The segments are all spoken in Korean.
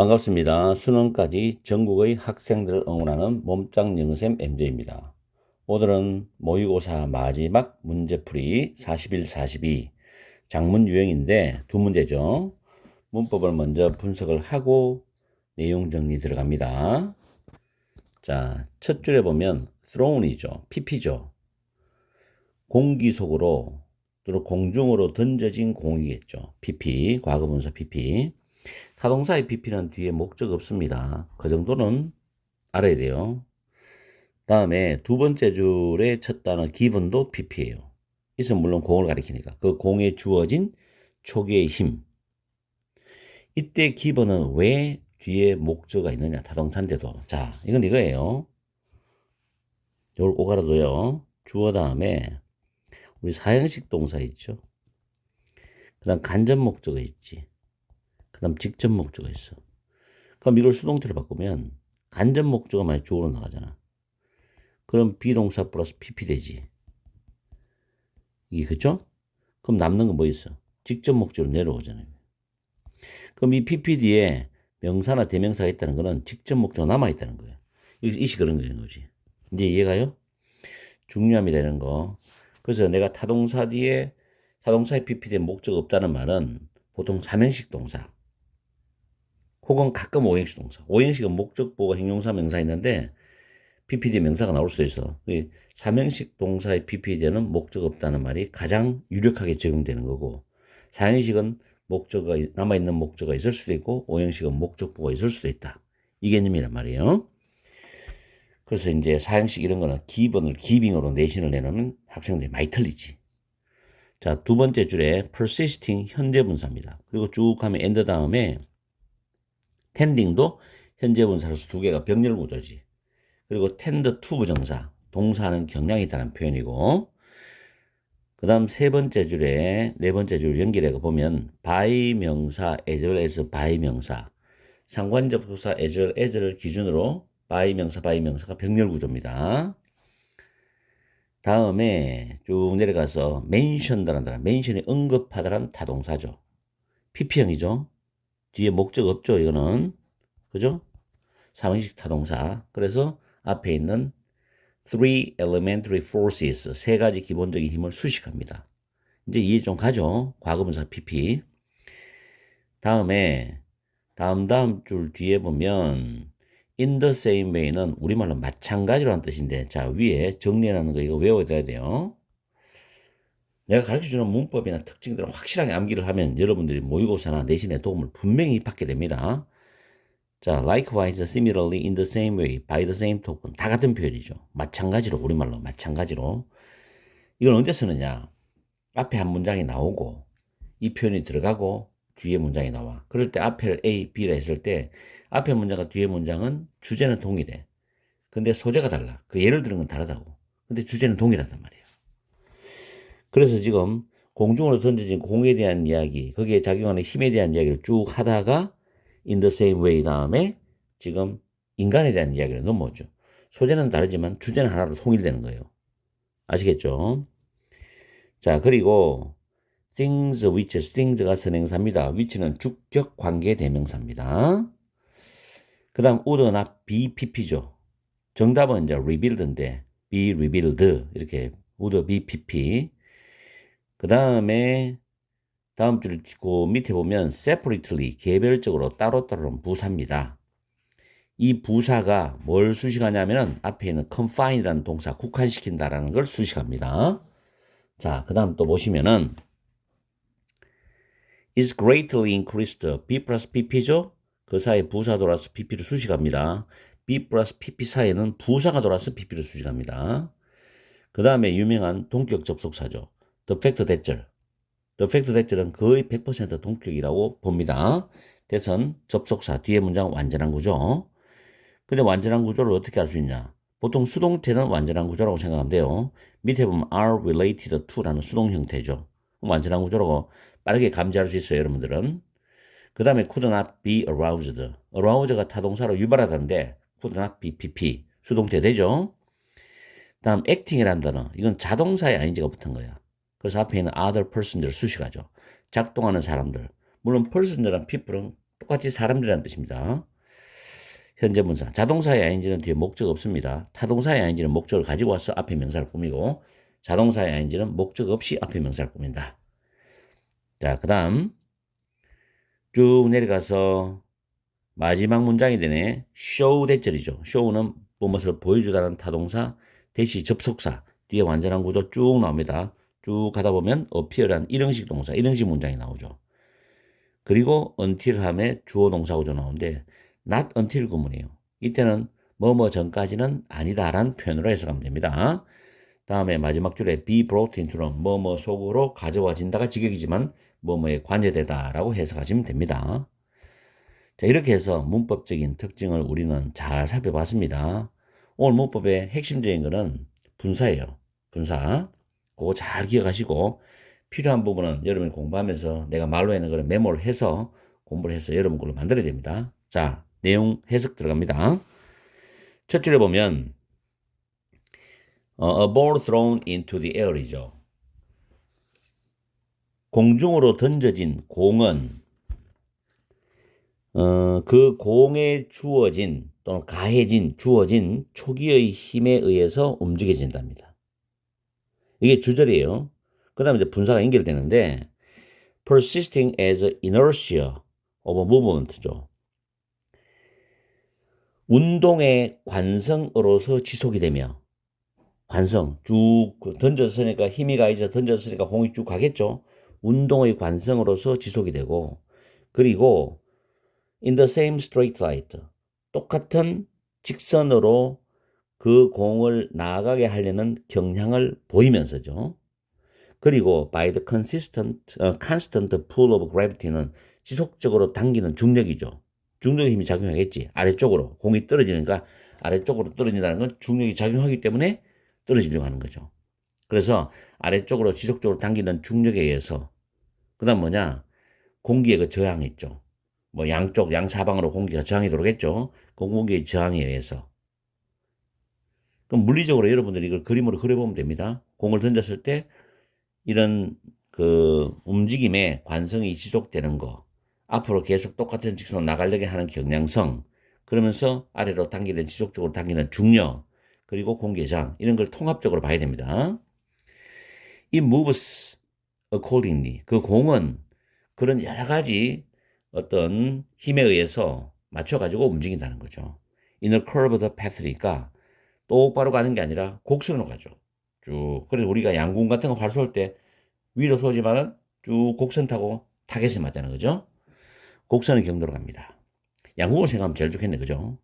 반갑습니다. 수능까지 전국의 학생들을 응원하는 몸짱 영어쌤 MJ입니다. 오늘은 모의고사 마지막 문제풀이 41, 42 장문 유형인데 두 문제죠. 문법을 먼저 분석을 하고 내용 정리 들어갑니다. 자, 첫 줄에 보면 thrown이죠. pp죠. 공기 속으로 또는 공중으로 던져진 공이겠죠. pp, 과거분사 pp. 타동사의 pp는 뒤에 목적 없습니다. 그 정도는 알아야 돼요. 다음에 두 번째 줄의 첫 단어 given도 pp예요. 있으면 물론 공을 가리키니까. 그 공에 주어진 초기의 힘. 이때 given은 왜 뒤에 목적어가 있느냐. 타동사인데도. 자, 이건 이거예요. 이걸 꼭 알아둬요. 주어 다음에 우리 사형식 동사 있죠. 그 다음 간접 목적어 있지. 그 다음 직접 목적어 있어. 그럼 이걸 수동태로 바꾸면 간접 목적어가 만약 주어로 나가잖아. 그럼 비동사 플러스 pp 되지. 이게 그죠? 그럼 남는 건 뭐 있어? 직접 목적으로 내려오잖아요. 그럼 이 pp 뒤에 명사나 대명사가 있다는 거는 직접 목적어 남아있다는 거예요. 이시 그런 거지. 이제 이해가요? 중요합니다, 이런 거. 그래서 내가 타동사 뒤에 타동사의 pp 뒤에 목적 없다는 말은 보통 삼형식 동사 혹은 가끔 오형식 동사. 오형식은 목적 보고 형용사 명사 있는데 ppd 명사가 나올 수도 있어. 삼형식 동사의 ppd는 목적 없다는 말이 가장 유력하게 적용되는 거고, 사형식은 목적어가 남아있는 목적어가 있을 수도 있고, 오형식은 목적보가 있을 수도 있다. 이 개념이란 말이에요. 그래서 이제 사형식 이런 거는 기본을 기빙으로 내신을 내놓으면 학생들이 많이 틀리지. 자, 두 번째 줄에 persisting 현재 분사입니다. 그리고 쭉 하면 end 다음에 tending도 현재 분사로서 두 개가 병렬 구조지. 그리고 tend to 부정사, 동사는 경향이 있다는 표현이고, 그 다음 세 번째 줄에 네 번째 줄 연결해 보면 by 명사 as well as by 명사, 상관접속사 as well as를 기준으로 by 명사가 병렬 구조입니다. 다음에 쭉 내려가서 mention다라는 단어, mention이 언급하다라는 타동사죠. pp형이죠. 뒤에 목적 없죠, 이거는. 그죠? 삼형식 타동사. 그래서 앞에 있는 three elementary forces, 세 가지 기본적인 힘을 수식합니다. 이제 이해 좀 가죠? 과거분사 pp. 다음에 다음 줄 뒤에 보면 in the same way는 우리말로 마찬가지로 한 뜻인데, 자, 위에 정리해놓는 거 이거 외워둬야 돼요. 내가 가르쳐주는 문법이나 특징들을 확실하게 암기를 하면 여러분들이 모의고사나 내신에 도움을 분명히 받게 됩니다. 자, likewise, similarly, in the same way, by the same token. 다 같은 표현이죠. 마찬가지로, 우리말로 마찬가지로. 이걸 언제 쓰느냐? 앞에 한 문장이 나오고, 이 표현이 들어가고, 뒤에 문장이 나와. 그럴 때 앞에 A, B라 했을 때, 앞에 문장과 뒤에 문장은 주제는 동일해. 근데 소재가 달라. 그 예를 들은 건 다르다고. 근데 주제는 동일하단 말이에요. 그래서 지금 공중으로 던져진 공에 대한 이야기, 거기에 작용하는 힘에 대한 이야기를 쭉 하다가 in the same way 다음에 지금 인간에 대한 이야기를 넘어오죠. 소재는 다르지만 주제는 하나로 통일되는 거예요. 아시겠죠? 자, 그리고 things, which, things가 선행사입니다. which는 주격 관계 대명사입니다. 그 다음 would not be pp죠. 정답은 이제 revealed인데 be revealed 이렇게 would be pp. 그 다음에 다음 줄 그 밑에 보면 separately 개별적으로 따로따로 부사입니다. 이 부사가 뭘 수식하냐면은 앞에 있는 confine이라는 동사 국한시킨다라는 걸 수식합니다. 자, 그 다음 또 보시면은 is greatly increased B 플러스 PP죠? 그 사이에 부사 돌아서 PP를 수식합니다. B 플러스 PP 사이에는 부사가 돌아서 PP를 수식합니다. 그 다음에 유명한 동격 접속사죠. the fact that절. the fact that절은 거의 100% 동격이라고 봅니다. 대선 접속사 뒤에 문장 완전한 구조. 근데 완전한 구조를 어떻게 알 수 있냐? 보통 수동태는 완전한 구조라고 생각하면 돼요. 밑에 보면 are related to라는 수동 형태죠. 완전한 구조라고 빠르게 감지할 수 있어요, 여러분들은. 그 다음에 could not be aroused. aroused가 타동사로 유발하다인데 could not be pp. 수동태 되죠? 다음 acting이라는 단어. 이건 자동사에 ing가 붙은 거야. 그래서 앞에 있는 other person들을 수식하죠. 작동하는 사람들. 물론 person이란 people은 똑같이 사람들이라는 뜻입니다. 현재 분사. 자동사의 ing는 뒤에 목적 없습니다. 타동사의 ing는 목적을 가지고 와서 앞에 명사를 꾸미고 자동사의 ing는 목적 없이 앞에 명사를 꾸민다. 자, 그 다음 쭉 내려가서 마지막 문장이 되네. show 대절이죠. show는 무엇을 보여주다는 타동사 대시 접속사 뒤에 완전한 구조 쭉 나옵니다. 쭉 가다 보면 appear한 일형식 동사, 일형식 문장이 나오죠. 그리고 until 함에 주어 동사 구조 나오는데 not until 구문이에요. 이때는 뭐뭐 전까지는 아니다라는 표현으로 해석하면 됩니다. 다음에 마지막 줄에 be brought into는 뭐뭐 속으로 가져와진다가 직역이지만 뭐뭐에 관여되다라고 해석하시면 됩니다. 자, 이렇게 해서 문법적인 특징을 우리는 잘 살펴봤습니다. 오늘 문법의 핵심적인 것은 분사예요. 분사. 그거 잘 기억하시고 필요한 부분은 여러분이 공부하면서 내가 말로 하는 거를 메모를 해서 공부를 해서 여러분 걸로 만들어야 됩니다. 자, 내용 해석 들어갑니다. 첫 줄에 보면 a ball thrown into the air이죠. 공중으로 던져진 공은 그 공에 주어진 또는 가해진 주어진 초기의 힘에 의해서 움직여진답니다. 이게 주절이에요. 그 다음에 이제 분사가 연결되는데 persisting as inertia of movement죠. 운동의 관성으로서 지속이 되며 관성 쭉 던졌으니까 힘이 가해져 던졌으니까 공이 쭉 가겠죠. 운동의 관성으로서 지속이 되고 그리고 in the same straight light 똑같은 직선으로 그 공을 나아가게 하려는 경향을 보이면서죠. 그리고 by the constant pull of gravity는 지속적으로 당기는 중력이죠. 중력의 힘이 작용하겠지. 아래쪽으로 공이 떨어지니까 아래쪽으로 떨어진다는 건 중력이 작용하기 때문에 떨어지려고 하는 거죠. 그래서 아래쪽으로 지속적으로 당기는 중력에 의해서 그다음 뭐냐? 공기의 그 저항이 있죠. 뭐 양쪽 양사방으로 공기가 저항이 들어오겠죠. 그 공기의 저항에 의해서. 그럼 물리적으로 여러분들이 이걸 그림으로 그려보면 됩니다. 공을 던졌을 때 이런 그 움직임의 관성이 지속되는 거, 앞으로 계속 똑같은 직선으로 나가려게 하는 경향성, 그러면서 아래로 당기는 지속적으로 당기는 중력, 그리고 공기의 저항 이런 걸 통합적으로 봐야 됩니다. It moves accordingly. 그 공은 그런 여러 가지 어떤 힘에 의해서 맞춰가지고 움직인다는 거죠. In a curved path니까 똑바로 가는 게 아니라 곡선으로 가죠. 쭉. 그래서 우리가 양궁 같은 거 활쏘할 때 위로 쏘지만은 쭉 곡선 타고 타겟에 맞잖아요. 그죠? 곡선의 경로로 갑니다. 양궁을 생각하면 제일 좋겠네. 그죠?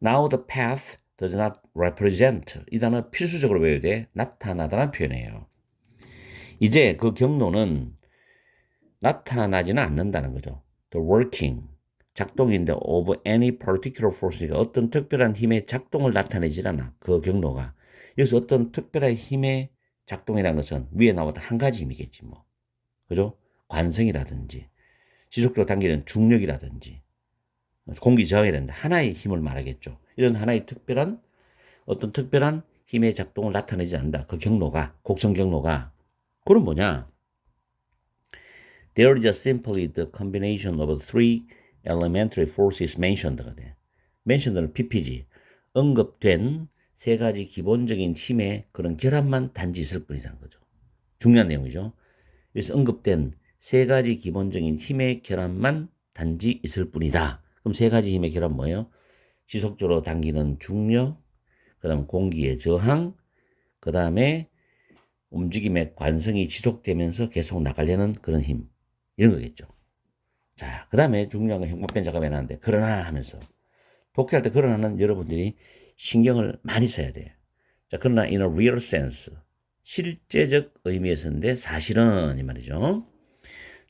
Now the path does not represent. 이 단어 필수적으로 외워야 돼. 나타나다라는 표현이에요. 이제 그 경로는 나타나지는 않는다는 거죠. The working. 작동인데 of any particular force니까 어떤 특별한 힘의 작동을 나타내질 않아. 그 경로가. 여기서 어떤 특별한 힘의 작동이라는 것은 위에 나왔던 한 가지 힘이겠지 뭐. 그죠? 관성이라든지 지속적으로 당기는 중력이라든지 공기 저항이라든지 하나의 힘을 말하겠죠. 이런 하나의 어떤 특별한 힘의 작동을 나타내지 않는다. 그 경로가 곡선 경로가 그건 뭐냐? There is simply the combination of three elementary forces mentioned가 돼. mentioned는 PPG. 언급된 세 가지 기본적인 힘의 그런 결합만 단지 있을 뿐이라는 거죠. 중요한 내용이죠. 그래서 언급된 세 가지 기본적인 힘의 결합만 단지 있을 뿐이다. 그럼 세 가지 힘의 결합 뭐예요? 지속적으로 당기는 중력, 그 다음 공기의 저항, 그 다음에 움직임의 관성이 지속되면서 계속 나가려는 그런 힘. 이런 거겠죠. 자, 그 다음에 중요한 건 형법변 작업에 나는데 그러나 하면서 독해할 때 그러나는 여러분들이 신경을 많이 써야 돼요. 자, 그러나 in a real sense 실제적 의미에서인데 사실은 이 말이죠.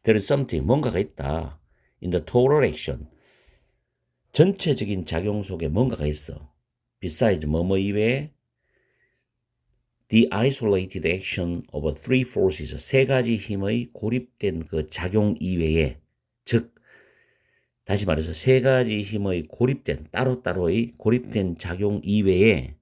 There is something 뭔가가 있다. In the total action 전체적인 작용 속에 뭔가가 있어. Besides 뭐뭐 이외에 the isolated action of three forces 세 가지 힘의 고립된 그 작용 이외에 즉 다시 말해서 세 가지 힘의 고립된 따로따로의 고립된 작용 이외에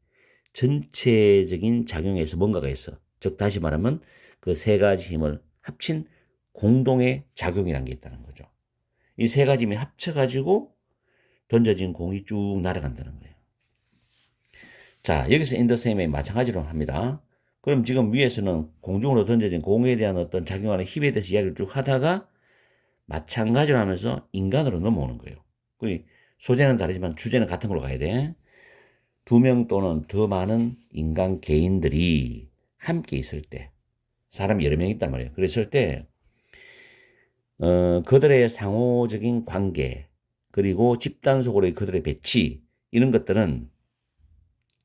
전체적인 작용에서 뭔가가 있어. 즉 다시 말하면 그 세 가지 힘을 합친 공동의 작용이라는 게 있다는 거죠. 이 세 가지 힘이 합쳐가지고 던져진 공이 쭉 날아간다는 거예요. 자, 여기서 in the same에 마찬가지로 합니다. 그럼 지금 위에서는 공중으로 던져진 공에 대한 어떤 작용하는 힘에 대해서 이야기를 쭉 하다가 마찬가지로 하면서 인간으로 넘어오는 거예요. 소재는 다르지만 주제는 같은 걸로 가야 돼. 2명 또는 더 많은 인간 개인들이 함께 있을 때, 사람이 여러 명 있단 말이에요. 그랬을 때 그들의 상호적인 관계, 그리고 집단 속으로의 그들의 배치, 이런 것들은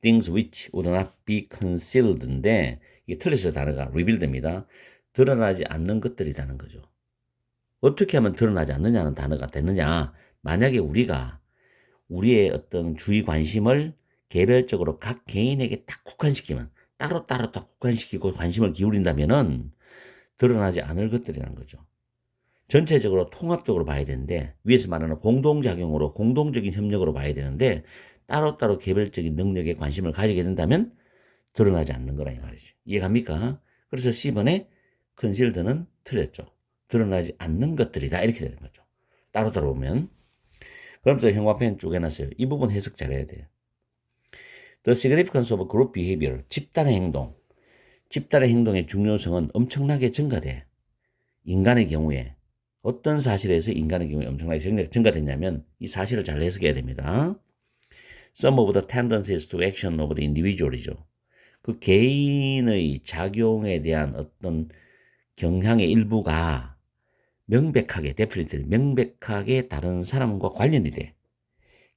things which would not be concealed인데, 이게 틀려서 단어가 revealed입니다. 드러나지 않는 것들이라는 거죠. 어떻게 하면 드러나지 않느냐는 단어가 됐느냐. 만약에 우리가 우리의 어떤 주의 관심을 개별적으로 각 개인에게 딱 국한시키면, 따로따로 딱 국한시키고 관심을 기울인다면은 드러나지 않을 것들이라는 거죠. 전체적으로 통합적으로 봐야 되는데, 위에서 말하는 공동작용으로, 공동적인 협력으로 봐야 되는데, 따로따로 개별적인 능력에 관심을 가지게 된다면 드러나지 않는 거라 이 말이죠. 이해갑니까? 그래서 C번에 concealed는 틀렸죠. 드러나지 않는 것들이다, 이렇게 되는 거죠. 따로따로 보면. 그럼 또 형광펜 쭉 해놨어요. 이 부분 해석 잘해야 돼요. The significance of group behavior, 집단의 행동. 집단의 행동의 중요성은 엄청나게 증가돼. 인간의 경우에 어떤 사실에서 인간의 경우에 엄청나게 증가됐냐면 이 사실을 잘 해석해야 됩니다. Some of the tendencies to action of the individual이죠. 그 개인의 작용에 대한 어떤 경향의 일부가 명백하게, definitely 명백하게 다른 사람과 관련이 돼.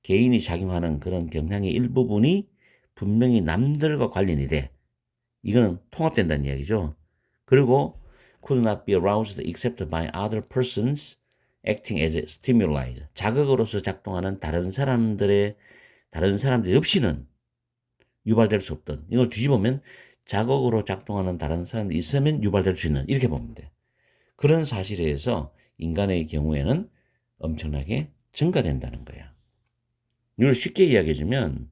개인이 작용하는 그런 경향의 일부분이 분명히 남들과 관련이 돼. 이거는 통합된다는 이야기죠. 그리고 could not be aroused except by other persons acting as stimuli. 자극으로서 작동하는 다른 사람들이 없이는 유발될 수 없던, 이걸 뒤집으면 자극으로 작동하는 다른 사람이 있으면 유발될 수 있는, 이렇게 보면 돼. 그런 사실에 의해서 인간의 경우에는 엄청나게 증가된다는 거야. 이걸 쉽게 이야기해주면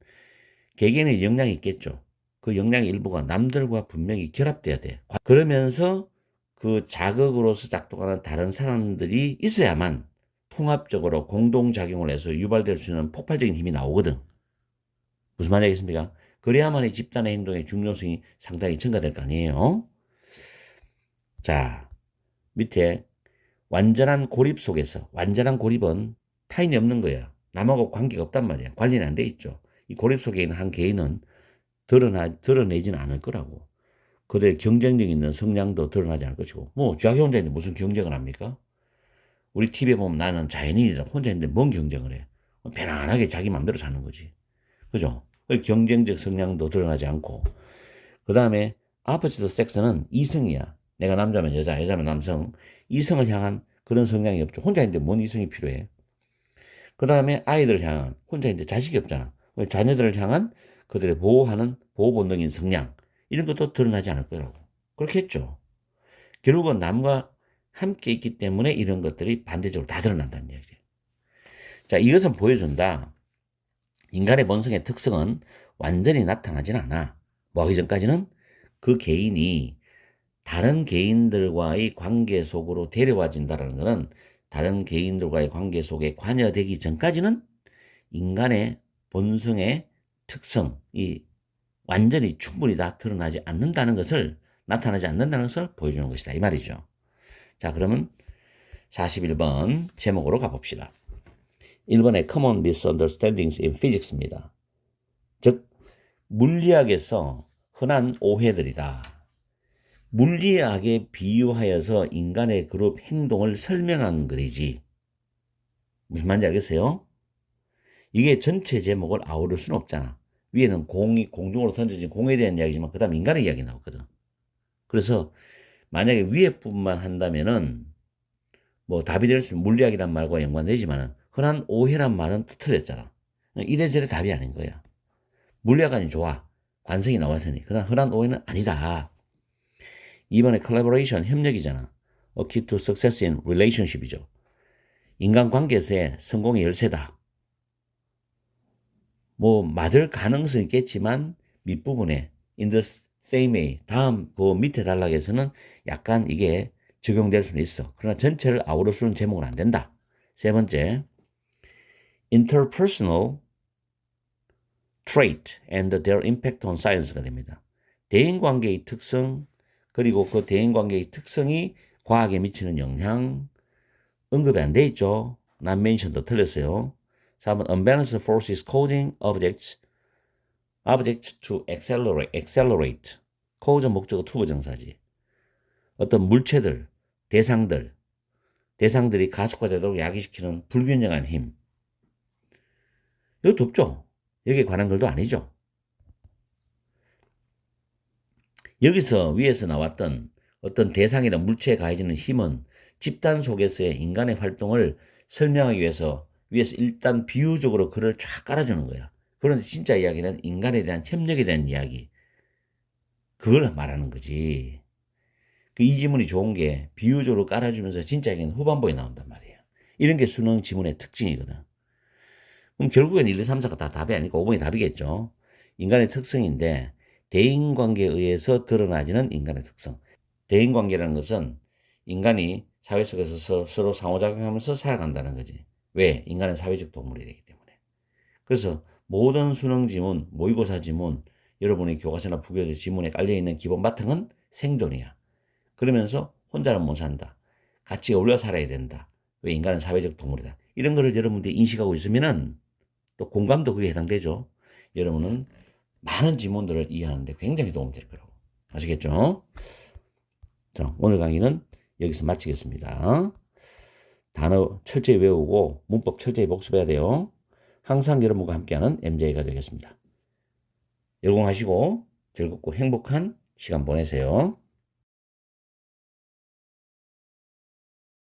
개개인의 역량이 있겠죠. 그 역량의 일부가 남들과 분명히 결합돼야 돼. 그러면서 그 자극으로서 작동하는 다른 사람들이 있어야만 통합적으로 공동작용을 해서 유발될 수 있는 폭발적인 힘이 나오거든. 무슨 말이겠습니까? 그래야만 이 집단의 행동의 중요성이 상당히 증가될 거 아니에요. 자, 밑에 완전한 고립 속에서, 완전한 고립은 타인이 없는 거야. 남하고 관계가 없단 말이야. 관리는 안 돼 있죠. 이 고립 속에 있는 한 개인은 드러내지는 않을 거라고. 그들의 경쟁력 있는 성향도 드러나지 않을 것이고, 뭐 자기 혼자 있는데 무슨 경쟁을 합니까? 우리 TV에 보면 나는 자연인이다, 혼자 있는데 뭔 경쟁을 해? 편안하게 자기 마음대로 사는 거지. 그죠? 경쟁적 성향도 드러나지 않고, 그 다음에 아포지트 섹스는 이성이야. 내가 남자면 여자, 여자면 남성. 이성을 향한 그런 성향이 없죠. 혼자 있는데 뭔 이성이 필요해? 그 다음에 아이들을 향한, 혼자 있는데 자식이 없잖아. 자녀들을 향한 그들의 보호하는 보호 본능인 성향, 이런 것도 드러나지 않을 거라고. 그렇겠죠. 결국은 남과 함께 있기 때문에 이런 것들이 반대적으로 다 드러난다는 얘기죠. 자, 이것은 보여준다. 인간의 본성의 특성은 완전히 나타나진 않아. 뭐 하기 전까지는 그 개인이 다른 개인들과의 관계 속으로 데려와진다는 것은, 다른 개인들과의 관계 속에 관여되기 전까지는 인간의 본성의 특성이 완전히 충분히 다 드러나지 않는다는 것을, 나타나지 않는다는 것을 보여주는 것이다, 이 말이죠. 자, 그러면 41번 제목으로 가봅시다. 1번의 Common Misunderstandings in Physics입니다. 즉, 물리학에서 흔한 오해들이다. 물리학에 비유하여서 인간의 그룹 행동을 설명한 글이지. 무슨 말인지 알겠어요? 이게 전체 제목을 아우를 수는 없잖아. 위에는 공중으로 던져진 공에 대한 이야기지만 그 다음 인간의 이야기 나오거든. 그래서 만약에 위에 부분만 한다면은 뭐 답이 될 수 있는, 물리학이란 말과 연관되지만 흔한 오해란 말은 또 틀렸잖아. 이래저래 답이 아닌 거야. 물리학관이 좋아. 관성이 나왔으니. 그러나 흔한 오해는 아니다. 이번에 collaboration, 협력이잖아. A key to success in relationship이죠. 인간관계에서의 성공의 열쇠다. 뭐 맞을 가능성이 있겠지만 밑부분에 in the same way, 다음 그 밑에 단락에서는 약간 이게 적용될 수는 있어. 그러나 전체를 아우러 쓰는 제목은 안 된다. 세 번째, interpersonal trait and their impact on science가 됩니다. 대인관계의 특성, 그리고 그 대인관계의 특성이 과학에 미치는 영향, 언급이 안 돼 있죠. not mentioned, 틀렸어요. 4번, unbalanced forces causing objects to accelerate. cause 목적어 투부정사지. 어떤 물체들, 대상들이 가속화되도록 야기시키는 불균형한 힘. 이것도 없죠. 여기에 관한 글도 아니죠. 여기서 위에서 나왔던 어떤 대상이나 물체에 가해지는 힘은 집단 속에서의 인간의 활동을 설명하기 위해서 위에서 일단 비유적으로 글을 쫙 깔아주는 거야. 그런데 진짜 이야기는 인간에 대한 협력에 대한 이야기. 그걸 말하는 거지. 이 지문이 좋은 게 비유적으로 깔아주면서 진짜 이야기는 후반부에 나온단 말이에요. 이런 게 수능 지문의 특징이거든. 그럼 결국엔 1, 2, 3, 4가 다 답이 아니고 5번이 답이겠죠. 인간의 특성인데 대인관계에 의해서 드러나지는 인간의 특성. 대인관계라는 것은 인간이 사회 속에서 서로 상호작용하면서 살아간다는 거지. 왜? 인간은 사회적 동물이 되기 때문에. 그래서 모든 수능 지문, 모의고사 지문, 여러분의 교과서나 부교재 지문에 깔려있는 기본 바탕은 생존이야. 그러면서 혼자는 못 산다. 같이 어울려 살아야 된다. 왜? 인간은 사회적 동물이다. 이런 거를 여러분들이 인식하고 있으면은 또 공감도 그게 해당되죠. 여러분은 많은 지문들을 이해하는데 굉장히 도움이 될 거라고. 아시겠죠? 자, 오늘 강의는 여기서 마치겠습니다. 단어 철저히 외우고 문법 철저히 복습해야 돼요. 항상 여러분과 함께하는 MJ가 되겠습니다. 열공하시고 즐겁고 행복한 시간 보내세요.